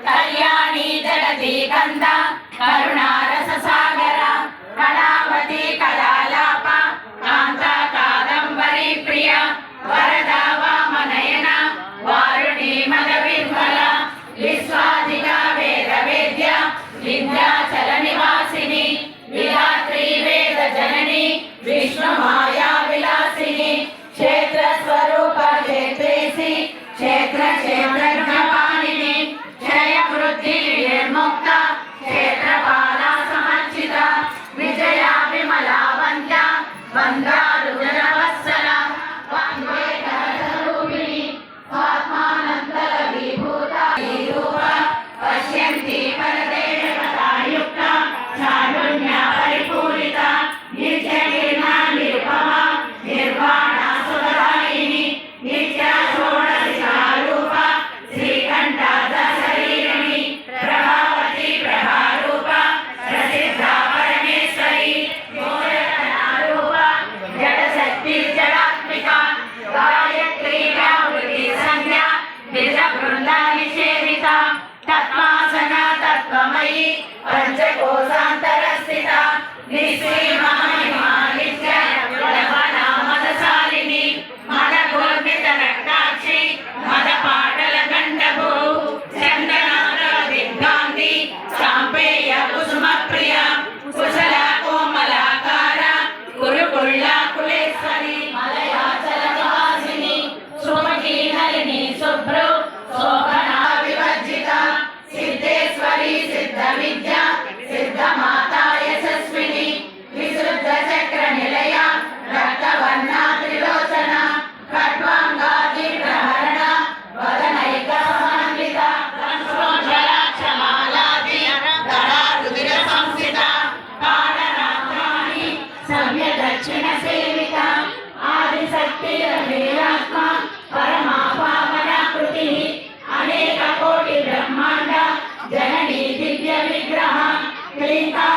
कल्याणी जगती कंदा करुणारस सागर कलावती कलालाप कांता कादंबरी प्रिय वरदा वामनयन वारुणी मदविह्वल विश्वाधिका वेद वेद्य विद्याचल निवासिनी विधात्री वेद जननी विष्णु माया विलासिनी क्षेत्र स्वरूप क्षेत्रेसी क्षेत्र क्षेत्र पाणिनी क्षय वृद्धि निर्मुक्त क्षेत्रपाला समर्चित विजया विमलावंत वंदारुजनवत्सल वंदेकरूपिणी स्वात्मानंतर विभूता रूप पश्यन्ति परदेवतायुक्ता चारुण्य परिपूरिता नित्यकीर्णा निरुपमा निर्वाणा सुखदायिनी नित्या षोडशरूपा श्रीकंठाद शरीरिणी प्रभावती प्रभारूपा प्रसिद्धा परमेश्वरी मूलकलारूपा जडशक्ति जडात्मिका गायत्री व्यावृति संज्ञा निज वृंदा निषेविता तत्मासन तत्वमयी पंचकोशांतर स्थिता निश्चीमा नित्य लवना मदशालिनी मदगोर्मित रक्ताक्षी मदपाटल गंडभू चंदनाद दिग्गांधी सांपेय कुसुम प्रिय कुशल कोमलाकार कुरुकुल्ला कुलेश्वरी मलयाचल निवासिनी सुमती नलिनी शुभ्रु शोभना विवर्जिता सिद्धेश्वरी सिद्ध विद्या सिद्ध माता यशस्विनी विशुद्ध चक्र निलया रक्तवर्णा त्रिलोचना खड्वांगादि प्रहरण वदनैक समन्विता कंसोज्वला क्षमालादि गदा रुधिर संस्थिता कालरात्राणि सव्य दक्षिण सेविता आदिशक्ति वीरात्मा परमा पावनाकृति अनेक कोटि ब्रह्मांड जननी दिव्य विग्रह क्लींका